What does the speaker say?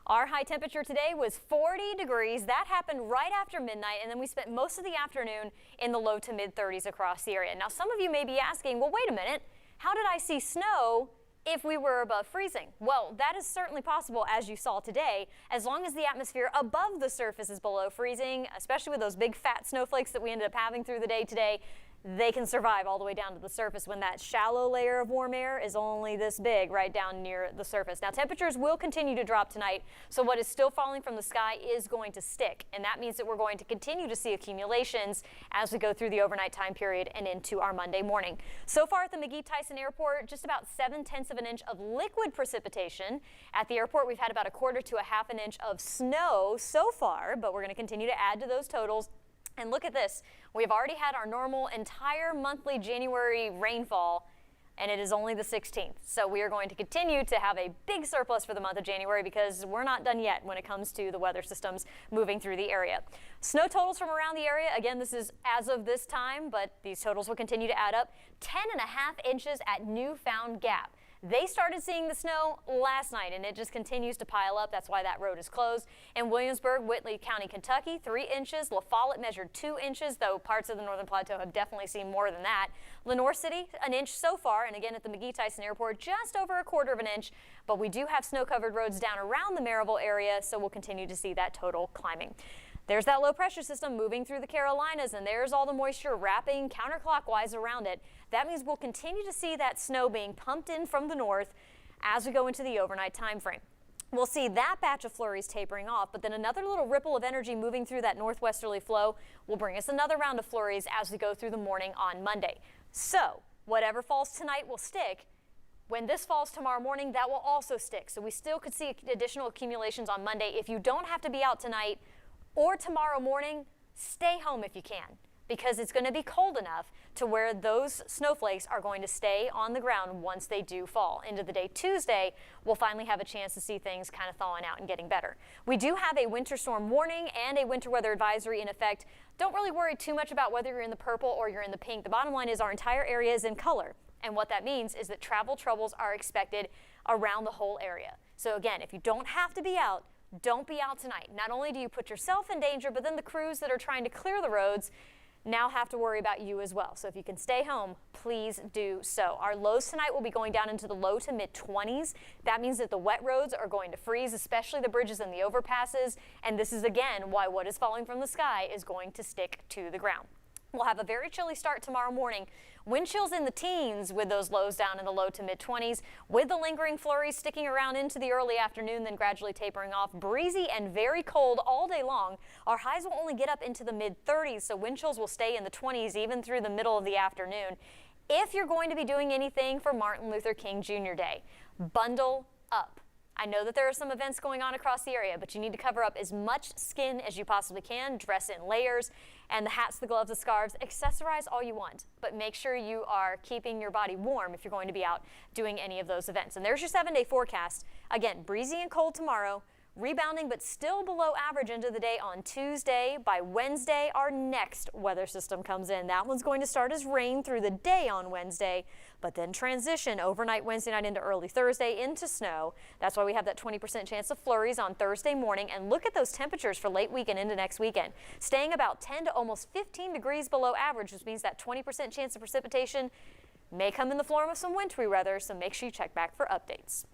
Our high temperature today was 40 degrees. That happened right after midnight, and then we spent most of the afternoon in the low to mid 30s across the area. Now, some of you may be asking, well, wait a minute, how did I see snow if we were above freezing? Well, that is certainly possible, as you saw today, as long as the atmosphere above the surface is below freezing, especially with those big fat snowflakes that we ended up having through the day today. They can survive all the way down to the surface when that shallow layer of warm air is only this big right down near the surface. Now, temperatures will continue to drop tonight, so what is still falling from the sky is going to stick, and that means that we're going to continue to see accumulations as we go through the overnight time period and into our Monday morning. So far at the McGee-Tyson Airport, just about 7/10 of an inch of liquid precipitation. At the airport, we've had about 1/4 to 1/2 an inch of snow so far, but we're going to continue to add to those totals. And look at this, we've already had our normal entire monthly January rainfall, and it is only the 16th. So we are going to continue to have a big surplus for the month of January because we're not done yet when it comes to the weather systems moving through the area. Snow totals from around the area, again, this is as of this time, but these totals will continue to add up. 10.5 inches at Newfound Gap. They started seeing the snow last night, and it just continues to pile up. That's why that road is closed. In Williamsburg, Whitley County, Kentucky, 3 inches. La Follette measured 2 inches, though parts of the Northern Plateau have definitely seen more than that. Lenoir City, 1 inch so far, and again at the McGee-Tyson Airport, just over 1/4 of an inch. But we do have snow-covered roads down around the Maryville area, so we'll continue to see that total climbing. There's that low pressure system moving through the Carolinas, and there's all the moisture wrapping counterclockwise around it. That means we'll continue to see that snow being pumped in from the north as we go into the overnight time frame. We'll see that batch of flurries tapering off, but then another little ripple of energy moving through that northwesterly flow will bring us another round of flurries as we go through the morning on Monday. So whatever falls tonight will stick. When this falls tomorrow morning, that will also stick. So we still could see additional accumulations on Monday. If you don't have to be out tonight or tomorrow morning, stay home if you can, because it's going to be cold enough to where those snowflakes are going to stay on the ground once they do fall. Into the day Tuesday, we'll finally have a chance to see things kind of thawing out and getting better. We do have a winter storm warning and a winter weather advisory in effect. Don't really worry too much about whether you're in the purple or you're in the pink. The bottom line is our entire area is in color. And what that means is that travel troubles are expected around the whole area. So again, if you don't have to be out, don't be out tonight. Not only do you put yourself in danger, but then the crews that are trying to clear the roads now have to worry about you as well. So if you can stay home, please do so. Our lows tonight will be going down into the low to mid 20s. That means that the wet roads are going to freeze, especially the bridges and the overpasses. And this is again why what is falling from the sky is going to stick to the ground. We'll have a very chilly start tomorrow morning. Wind chills in the teens with those lows down in the low to mid 20s, with the lingering flurries sticking around into the early afternoon, then gradually tapering off. Breezy and very cold all day long. Our highs will only get up into the mid 30s, so wind chills will stay in the 20s even through the middle of the afternoon. If you're going to be doing anything for Martin Luther King Jr. Day, bundle up. I know that there are some events going on across the area, but you need to cover up as much skin as you possibly can, dress in layers, and the hats, the gloves, the scarves, accessorize all you want. But make sure you are keeping your body warm if you're going to be out doing any of those events. And there's your 7-day forecast. Again, breezy and cold tomorrow, rebounding but still below average into the day on Tuesday. By Wednesday, our next weather system comes in. That one's going to start as rain through the day on Wednesday, but then transition overnight Wednesday night into early Thursday into snow. That's why we have that 20% chance of flurries on Thursday morning. And look at those temperatures for late weekend into next weekend, staying about 10 to almost 15 degrees below average, which means that 20% chance of precipitation may come in the form of some wintry weather, so make sure you check back for updates.